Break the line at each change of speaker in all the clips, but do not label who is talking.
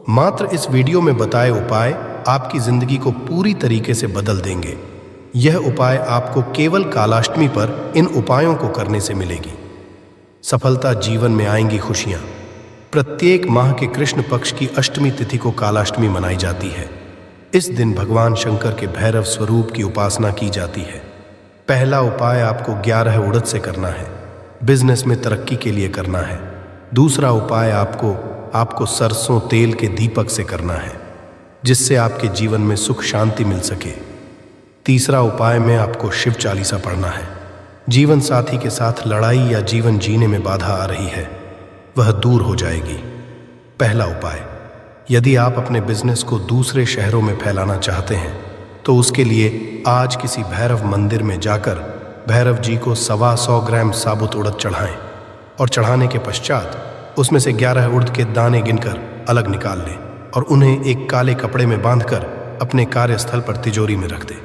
मात्र इस वीडियो में बताए उपाय आपकी जिंदगी को पूरी तरीके से बदल देंगे। यह उपाय आपको केवल कालाष्टमी पर इन उपायों को करने से मिलेगी। सफलता, जीवन में आएंगी खुशियां। प्रत्येक माह के कृष्ण पक्ष की अष्टमी तिथि को कालाष्टमी मनाई जाती है। इस दिन भगवान शंकर के भैरव स्वरूप की उपासना की जाती है। पहला उपाय आपको 11 उड़द से करना है, बिजनेस में तरक्की के लिए करना है। दूसरा उपाय आपको सरसों तेल के दीपक से करना है, जिससे आपके जीवन में सुख शांति मिल सके। तीसरा उपाय में आपको शिव चालीसा पढ़ना है। जीवन साथी के साथ लड़ाई या जीवन जीने में बाधा आ रही है, वह दूर हो जाएगी। पहला उपाय, यदि आप अपने बिजनेस को दूसरे शहरों में फैलाना चाहते हैं तो उसके लिए आज किसी भैरव मंदिर में जाकर भैरव जी को 125 ग्राम साबुत उड़द चढ़ाएं और चढ़ाने के पश्चात उसमें से 11 उड़द के दाने गिनकर अलग निकाल लें और उन्हें एक काले कपड़े में बांधकर अपने कार्यस्थल पर तिजोरी में रख दें।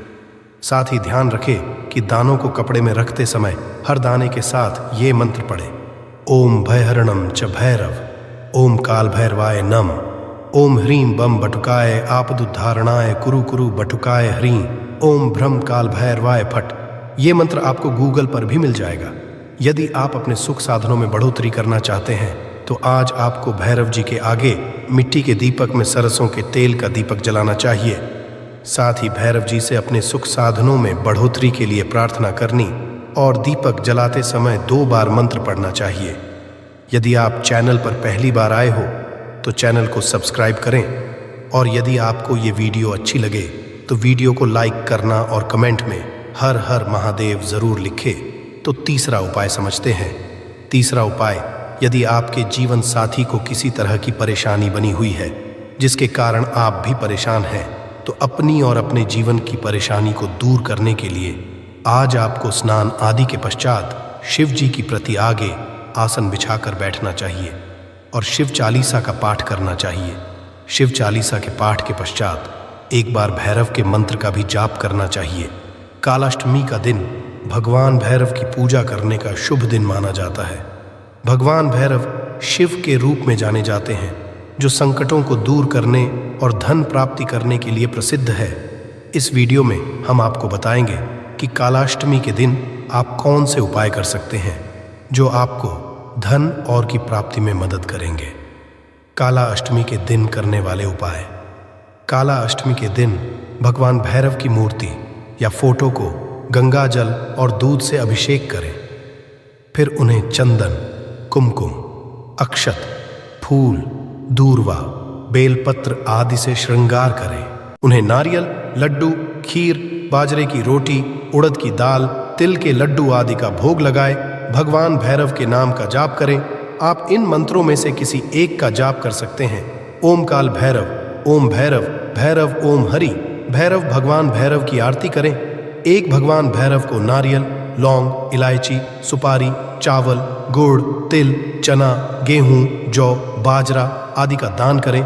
साथ ही ध्यान रखें कि दानों को कपड़े में रखते समय हर दाने के साथ ये मंत्र पढ़ें: ओम भयहरणम च भैरव, ओम काल भैरवाय नम, ओम ह्रीं बम बटुकाय आपदुद्धारणाय कुरु कुरु बटुकाय ह्रीं, ओम भ्रम काल भैरवाय फट। ये मंत्र आपको गूगल पर भी मिल जाएगा। यदि आप अपने सुख साधनों में बढ़ोतरी करना चाहते हैं तो आज आपको भैरव जी के आगे मिट्टी के दीपक में सरसों के तेल का दीपक जलाना चाहिए। साथ ही भैरव जी से अपने सुख साधनों में बढ़ोतरी के लिए प्रार्थना करनी और दीपक जलाते समय 2 बार मंत्र पढ़ना चाहिए। यदि आप चैनल पर पहली बार आए हो तो चैनल को सब्सक्राइब करें और यदि आपको ये वीडियो अच्छी लगे तो वीडियो को लाइक करना और कमेंट में हर हर महादेव ज़रूर लिखें। तो तीसरा उपाय समझते हैं। तीसरा उपाय, यदि आपके जीवन साथी को किसी तरह की परेशानी बनी हुई है जिसके कारण आप भी परेशान हैं, तो अपनी और अपने जीवन की परेशानी को दूर करने के लिए आज आपको स्नान आदि के पश्चात शिव जी की प्रति आगे आसन बिछाकर बैठना चाहिए और शिव चालीसा का पाठ करना चाहिए। शिव चालीसा के पाठ के पश्चात एक बार भैरव के मंत्र का भी जाप करना चाहिए। कालाष्टमी का दिन भगवान भैरव की पूजा करने का शुभ दिन माना जाता है। भगवान भैरव शिव के रूप में जाने जाते हैं, जो संकटों को दूर करने और धन प्राप्ति करने के लिए प्रसिद्ध है। इस वीडियो में हम आपको बताएंगे कि कालाष्टमी के दिन आप कौन से उपाय कर सकते हैं जो आपको धन और की प्राप्ति में मदद करेंगे। काला अष्टमी के दिन करने वाले उपाय। काला अष्टमी के दिन भगवान भैरव की मूर्ति या फोटो को गंगा जल और दूध से अभिषेक करें। फिर उन्हें चंदन, कुमकुम, अक्षत, फूल, दूर्वा, बेलपत्र आदि से श्रृंगार करें। उन्हें नारियल, लड्डू, खीर, बाजरे की रोटी, उड़द की दाल, तिल के लड्डू आदि का भोग लगाए। भगवान भैरव के नाम का जाप करें। आप इन मंत्रों में से किसी एक का जाप कर सकते हैं। ओम काल भैरव, ओम भैरव, भैरव ओम हरि, भैरव भगवान भैरव की आरती करें। एक भगवान भैरव को नारियल, लौंग, इलायची, सुपारी, चावल, गुड़, तिल, चना, गेहूं, जौ, बाजरा आदि का दान करें।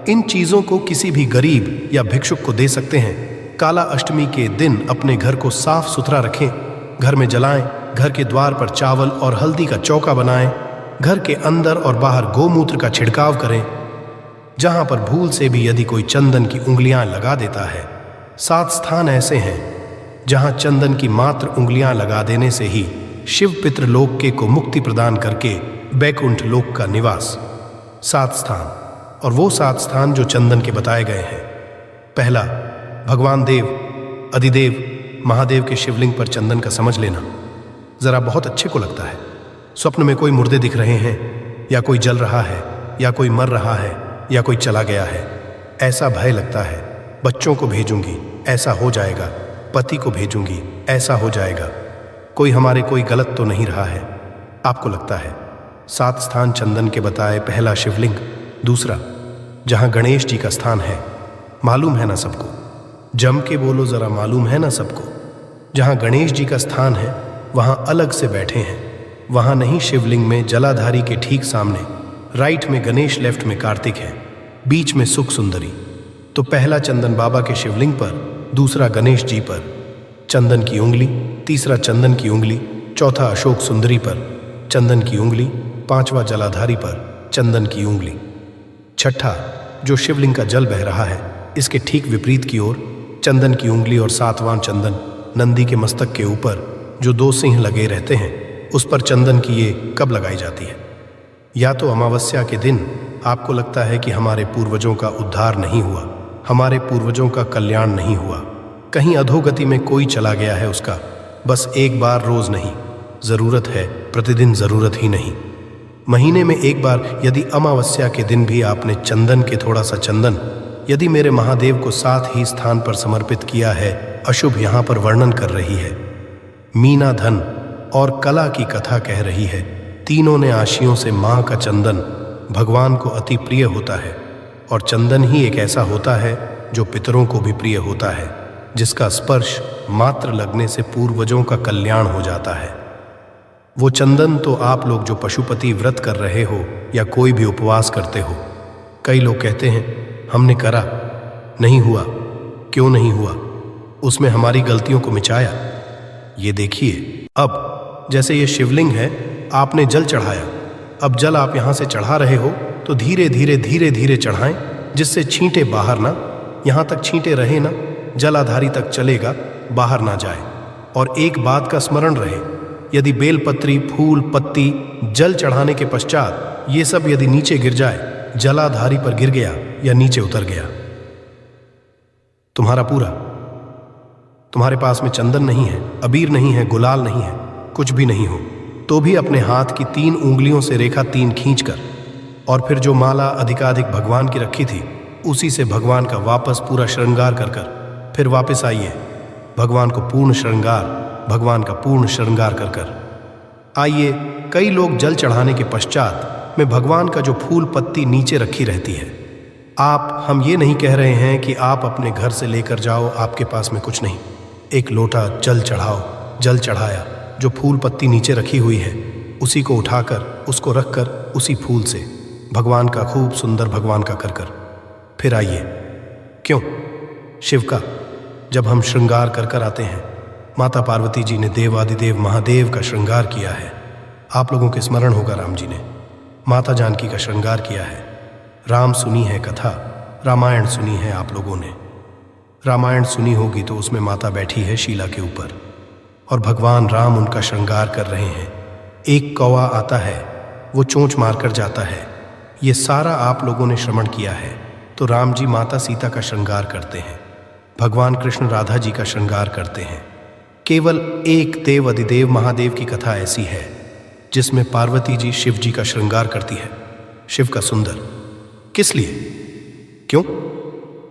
इन चीज़ों को किसी भी गरीब या भिक्षुक को दे सकते हैं। काला अष्टमी के दिन अपने घर को साफ सुथरा रखें। घर में जलाएं। घर के द्वार पर चावल और हल्दी का चौका बनाएं। घर के अंदर और बाहर गोमूत्र का छिड़काव करें। जहां पर भूल से भी यदि कोई चंदन की उंगलियां लगा देता है, 7 स्थान ऐसे हैं जहां चंदन की मात्र उंगलियां लगा देने से ही शिव पितृ लोक के को मुक्ति प्रदान करके बैकुंठ लोक का निवास। 7 स्थान, और वो 7 स्थान जो चंदन के बताए गए हैं। पहला, भगवान देव, अधिदेव महादेव के शिवलिंग पर चंदन का समझ लेना जरा बहुत अच्छे को लगता है। स्वप्न में कोई मुर्दे दिख रहे हैं, या कोई जल रहा है, या कोई मर रहा है, या कोई चला गया है, ऐसा भय लगता है। बच्चों को भेजूंगी, ऐसा हो जाएगा। पति को भेजूंगी, ऐसा हो जाएगा। कोई हमारे कोई गलत तो नहीं रहा है, आपको लगता है। 7 स्थान चंदन के बताए। पहला शिवलिंग। दूसरा, जहां गणेश जी का स्थान है, मालूम है ना सबको? जम के बोलो जरा, मालूम है ना सबको? जहां गणेश जी का स्थान है वहां अलग से बैठे हैं। वहां नहीं शिवलिंग में, जलाधारी के ठीक सामने। राइट में गणेश, लेफ्ट में कार्तिक है, बीच में सुख सुंदरी। तो पहला चंदन बाबा के शिवलिंग पर, दूसरा गणेश जी पर चंदन की उंगली, तीसरा चंदन की उंगली, चौथा अशोक सुंदरी पर चंदन की उंगली, 5वां जलाधारी पर चंदन की उंगली, छठा जो शिवलिंग का जल बह रहा है, इसके ठीक विपरीत की ओर चंदन की उंगली और 7वां चंदन नंदी के मस्तक के ऊपर जो 2 सिंह लगे रहते हैं, उस पर चंदन की ये कब लगाई जाती है? या तो अमावस्या के दिन आपको लगता है कि हमारे पूर्वजों का उद्धार नहीं हुआ, हमारे पूर्वजों का कल्याण नहीं हुआ, कहीं अधोगति में कोई चला गया है उसका, बस एक बार रोज नहीं, जरूरत है प्रतिदिन, जरूरत ही नहीं, महीने में एक बार। यदि अमावस्या के दिन भी आपने चंदन के थोड़ा सा चंदन यदि मेरे महादेव को साथ ही स्थान पर समर्पित किया है, अशुभ यहाँ पर वर्णन कर रही है, मीना धन और कला की कथा कह रही है। तीनों ने आशियों से माँ का चंदन भगवान को अति प्रिय होता है, और चंदन ही एक ऐसा होता है जो पितरों को भी प्रिय होता है, जिसका स्पर्श मात्र लगने से पूर्वजों का कल्याण हो जाता है। वो चंदन तो आप लोग जो पशुपति व्रत कर रहे हो या कोई भी उपवास करते हो, कई लोग कहते हैं हमने करा, नहीं हुआ, क्यों नहीं हुआ, उसमें हमारी गलतियों को मिटाया। ये देखिए, अब जैसे ये शिवलिंग है, आपने जल चढ़ाया, अब जल आप यहाँ से चढ़ा रहे हो तो धीरे धीरे धीरे धीरे चढ़ाएं, जिससे छींटे बाहर ना, यहाँ तक छींटे रहे ना, जलाधारी तक चलेगा, बाहर ना जाए। और एक बात का स्मरण रहे, यदि बेलपत्री, फूल, पत्ती जल चढ़ाने के पश्चात ये सब यदि नीचे गिर जाए, जलाधारी पर गिर गया या नीचे उतर गया, तुम्हारे पास में चंदन नहीं है, अबीर नहीं है, गुलाल नहीं है, कुछ भी नहीं हो, तो भी अपने हाथ की 3 उंगलियों से रेखा 3 खींचकर और फिर जो माला अधिकाधिक भगवान की रखी थी, उसी से भगवान का वापस पूरा श्रृंगार कर फिर वापस आइए, भगवान को पूर्ण श्रृंगार, भगवान का पूर्ण श्रृंगार कर आइए। कई लोग जल चढ़ाने के पश्चात में भगवान का जो फूल पत्ती नीचे रखी रहती है, हम ये नहीं कह रहे हैं कि आप अपने घर से लेकर जाओ, आपके पास में कुछ नहीं, एक लोटा जल चढ़ाओ, जल चढ़ाया, जो फूल पत्ती नीचे रखी हुई है उसी को उठाकर उसको रखकर उसी फूल से भगवान का खूब सुंदर भगवान का कर फिर आइए। क्यों? शिव का जब हम श्रृंगार कर आते हैं, माता पार्वती जी ने देवादिदेव महादेव का श्रृंगार किया है। आप लोगों के स्मरण होगा, राम जी ने माता जानकी का श्रृंगार किया है। राम सुनी है कथा, रामायण सुनी है आप लोगों ने, रामायण सुनी होगी तो उसमें माता बैठी है शीला के ऊपर और भगवान राम उनका श्रृंगार कर रहे हैं। एक कौवा आता है, वो चोंच मारकर जाता है, ये सारा आप लोगों ने श्रवण किया है। तो राम जी माता सीता का श्रृंगार करते हैं, भगवान कृष्ण राधा जी का श्रृंगार करते हैं। केवल एक देव अधिदेव महादेव की कथा ऐसी है जिसमें पार्वती जी शिव जी का श्रृंगार करती है। शिव का सुंदर किस लिए? क्यों?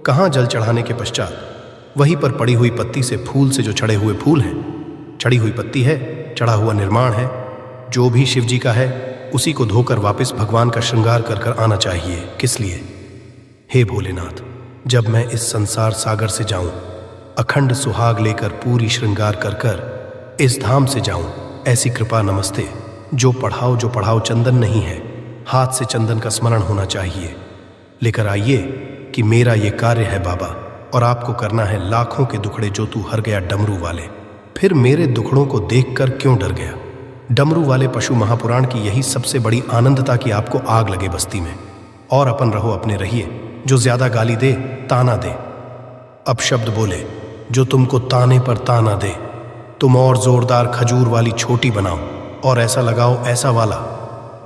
कहाँ? जल चढ़ाने के पश्चात वहीं पर पड़ी हुई पत्ती से, फूल से जो चढ़े हुए फूल हैं, चढ़ी हुई पत्ती है, चढ़ा हुआ निर्माण है, जो भी शिव जी का है उसी को धोकर वापस भगवान का श्रृंगार कर आना चाहिए। किस लिए? हे भोलेनाथ, जब मैं इस संसार सागर से जाऊं, अखंड सुहाग लेकर पूरी श्रृंगार कर इस धाम से जाऊं, ऐसी कृपा नमस्ते। जो पढ़ाओ चंदन नहीं है, हाथ से चंदन का स्मरण होना चाहिए। लेकर आइए कि मेरा ये कार्य है बाबा, और आपको करना है लाखों के दुखड़े जो तू हर गया डमरू वाले। फिर मेरे दुखड़ों को देखकर क्यों डर गया? डमरू वाले पशु महापुराण की यही सबसे बड़ी आनंदता कि आपको आग लगे बस्ती में, और अपन रहो अपने रहिए। जो ज्यादा गाली दे, ताना दे, अब शब्द बोले जो तुमको ताने पर ताना दे, तुम और जोरदार खजूर वाली छोटी बनाओ और ऐसा लगाओ ऐसा वाला,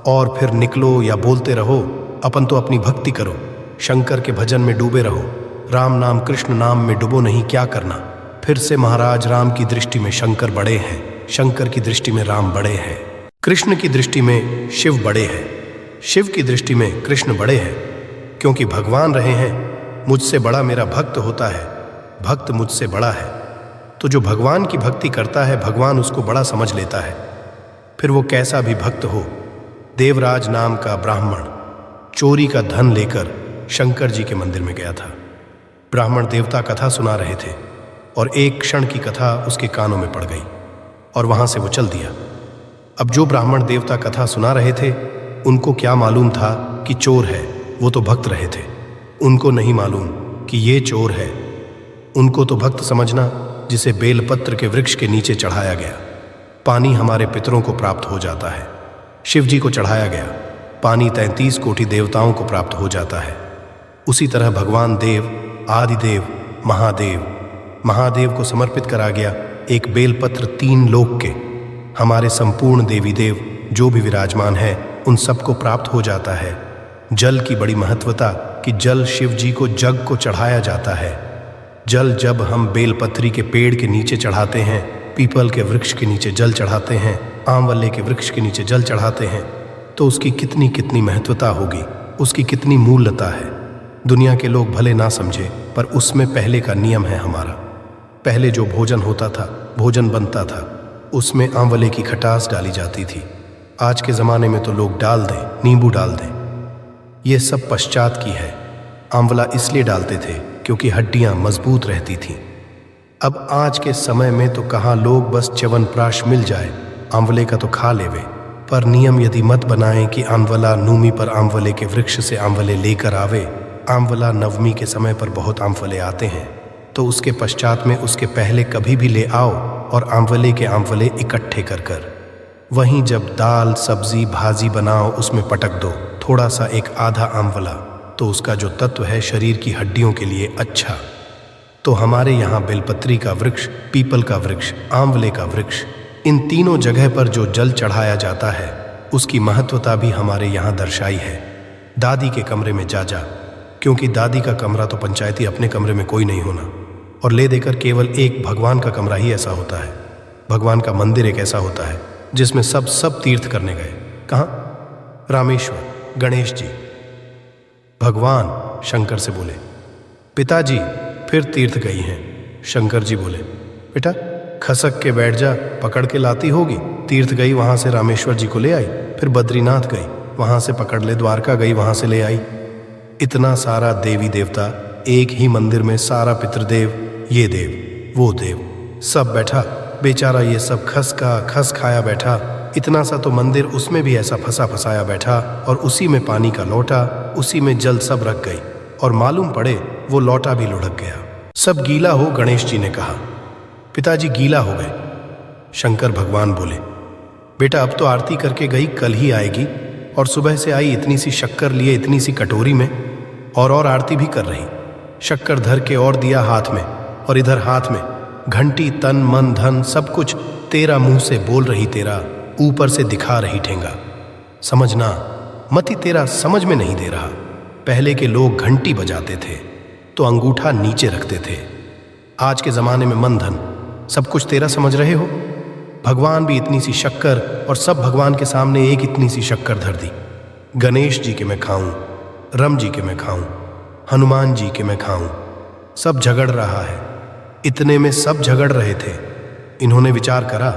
और फिर निकलो या बोलते रहो। अपन तो अपनी भक्ति करो, शंकर के भजन में डूबे रहो, राम नाम कृष्ण नाम में डूबो नहीं, क्या करना। फिर से महाराज, राम की दृष्टि में शंकर बड़े हैं, शंकर की दृष्टि में राम बड़े हैं, कृष्ण की दृष्टि में शिव बड़े हैं, शिव की दृष्टि में कृष्ण बड़े हैं, क्योंकि भगवान रहे हैं मुझसे बड़ा मेरा भक्त होता है, भक्त मुझसे बड़ा है। तो जो भगवान की भक्ति करता है, भगवान उसको बड़ा समझ लेता है, फिर वो कैसा भी भक्त हो। देवराज नाम का ब्राह्मण चोरी का धन लेकर शंकर जी के मंदिर में गया था। ब्राह्मण देवता कथा सुना रहे थे और एक क्षण की कथा उसके कानों में पड़ गई और वहां से वो चल दिया। अब जो ब्राह्मण देवता कथा सुना रहे थे, उनको क्या मालूम था कि चोर है, वो तो भक्त रहे थे। उनको नहीं मालूम कि ये चोर है, उनको तो भक्त समझना जिसे बेलपत्र के वृक्ष के नीचे चढ़ाया गया। पानी हमारे पितरों को प्राप्त हो जाता है, शिव जी को चढ़ाया गया पानी 33 कोटि देवताओं को प्राप्त हो जाता है। उसी तरह भगवान देव, आदिदेव, महादेव को समर्पित करा गया एक बेलपत्र 3 लोक के हमारे संपूर्ण देवी देव जो भी विराजमान है उन सबको प्राप्त हो जाता है। जल की बड़ी महत्वता कि जल शिव जी को जग को चढ़ाया जाता है। जल जब हम बेलपत्री के पेड़ के नीचे चढ़ाते हैं, पीपल के वृक्ष के नीचे जल चढ़ाते हैं, आंवले के वृक्ष के नीचे जल चढ़ाते हैं, तो उसकी कितनी कितनी महत्वता होगी, उसकी कितनी मूल्यता है। दुनिया के लोग भले ना समझे, पर उसमें पहले का नियम है हमारा। पहले जो भोजन होता था, भोजन बनता था, उसमें आंवले की खटास डाली जाती थी। आज के ज़माने में तो लोग डाल दें, नींबू डाल दें। ये सब पश्चात की है। आंवला इसलिए डालते थे क्योंकि हड्डियां मजबूत रहती थीं। अब आज के समय में तो कहाँ लोग बस च्यवनप्राश मिल जाए, आंवले का तो खा लेवे। पर नियम यदि मत बनाएं कि आंवला नूमी पर आंवले के वृक्ष से आंवले लेकर आवे। आंवला नवमी के समय पर बहुत आंवले आते हैं, तो उसके पश्चात में उसके पहले कभी भी ले आओ और आंवले के आंवले इकट्ठे कर कर वहीं जब दाल सब्जी भाजी बनाओ उसमें पटक दो थोड़ा सा एक आधा आंवला, तो उसका जो तत्व है शरीर की हड्डियों के लिए अच्छा। तो हमारे यहाँ बेलपत्री का वृक्ष, पीपल का वृक्ष, आंवले का वृक्ष, इन तीनों जगह पर जो जल चढ़ाया जाता है उसकी महत्वता भी हमारे यहाँ दर्शाई है। दादी के कमरे में जा क्योंकि दादी का कमरा तो पंचायती, अपने कमरे में कोई नहीं होना, और ले देकर केवल एक भगवान का कमरा ही ऐसा होता है। भगवान का मंदिर एक ऐसा होता है जिसमें सब तीर्थ करने गए। कहाँ? रामेश्वर, गणेश जी। भगवान शंकर से बोले, पिताजी फिर तीर्थ गई हैं। शंकर जी बोले, बेटा खसक के बैठ जा, पकड़ के लाती होगी। तीर्थ गई, वहां से रामेश्वर जी को ले आई, फिर बद्रीनाथ गई, वहां से पकड़ ले, द्वारका गई, वहां से ले आई। इतना सारा देवी देवता एक ही मंदिर में, सारा पितृदेव, ये देव वो देव, सब बैठा। बेचारा ये सब खस खाया बैठा। इतना सा तो मंदिर, उसमें भी ऐसा फंसाया बैठा, और उसी में पानी का लोटा, उसी में जल सब रख गई, और मालूम पड़े वो लोटा भी लुढ़क गया। सब गीला हो, गणेश जी ने कहा। पिताजी गीला हो गए। शंकर भगवान बोले, बेटा अब तो आरती करके गई, कल ही आएगी, और सुबह से आई इतनी सी शक्कर लिए, इतनी सी कटोरी में, और आरती भी कर रही। शक्कर धर के और दिया हाथ में, और इधर हाथ में घंटी, तन मन धन सब कुछ तेरा मुंह से बोल रही, तेरा ऊपर से दिखा रही ठेंगा। समझना मति तेरा समझ में नहीं दे रहा। पहले के लोग घंटी बजाते थे तो अंगूठा नीचे रखते थे। आज के जमाने में मन धन सब कुछ तेरा समझ रहे हो। भगवान भी इतनी सी शक्कर, और सब भगवान के सामने एक इतनी सी शक्कर धर दी। गणेश जी के मैं खाऊं, राम जी के मैं खाऊं, हनुमान जी के मैं खाऊं। सब झगड़ रहा है। इतने में सब झगड़ रहे थे। इन्होंने विचार करा,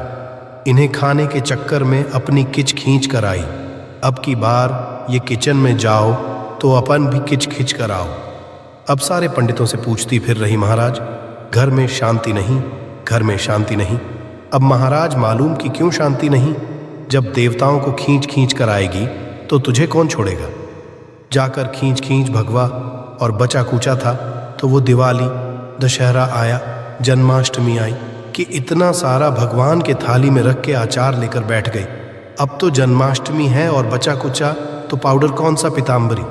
इन्हें खाने के चक्कर में अपनी किच खींच कर आई। अब की बार ये किचन में जाओ तो अपन भी किच खींच कर आओ। अब सारे पंडितों से पूछती फिर रही, महाराज घर में शांति नहीं, घर में शांति नहीं। अब महाराज मालूम कि क्यों शांति नहीं? जब देवताओं को खींच खींच कर आएगी तो तुझे कौन छोड़ेगा? जाकर खींच भगवा, और बचा कूचा था तो वो दिवाली, दशहरा आया, जन्माष्टमी आई कि इतना सारा भगवान के थाली में रख के आचार लेकर बैठ गई। अब तो जन्माष्टमी है और बचा कुचा तो पाउडर कौन सा पीताम्बरी,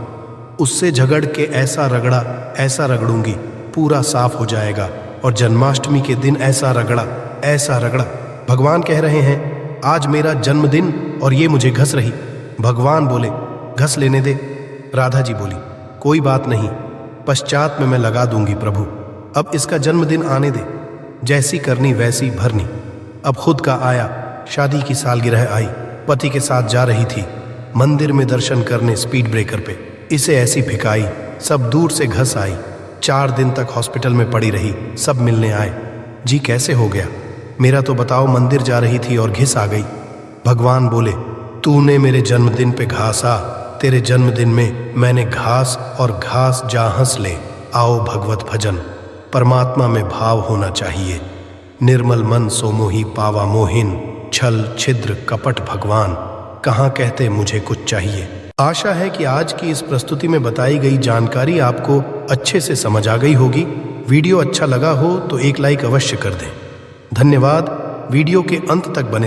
उससे झगड़ के ऐसा रगड़ूंगी पूरा साफ हो जाएगा। और जन्माष्टमी के दिन ऐसा रगड़ा। भगवान कह रहे हैं आज मेरा जन्मदिन और ये मुझे घस रही। भगवान बोले घस लेने दे। राधा जी बोली कोई बात नहीं, पश्चात में मैं लगा दूंगी प्रभु, अब इसका जन्मदिन आने दे, जैसी करनी वैसी भरनी। अब खुद का आया, शादी की सालगिरह आई, पति के साथ जा रही थी मंदिर में दर्शन करने स्पीड ब्रेकर पे, इसे ऐसी फिकाई, सब दूर से घस आई। 4 दिन तक हॉस्पिटल में पड़ी रही, सब मिलने आए, जी कैसे हो गया? मेरा तो बताओ, मंदिर जा रही थी और घिस आ गई। भगवान बोले तूने मेरे जन्मदिन पे घासा, तेरे जन्मदिन में मैंने घास, और घास जा हंस ले। आओ भगवत भजन, परमात्मा में भाव होना चाहिए। निर्मल मन सो मोही पावा मोहिन, छल छिद्र कपट भगवान, कहाँ कहते मुझे कुछ चाहिए। आशा है कि आज की इस प्रस्तुति में बताई गई जानकारी आपको अच्छे से समझ आ गई होगी। वीडियो अच्छा लगा हो तो एक लाइक अवश्य कर दें। धन्यवाद। वीडियो के अंत तक बने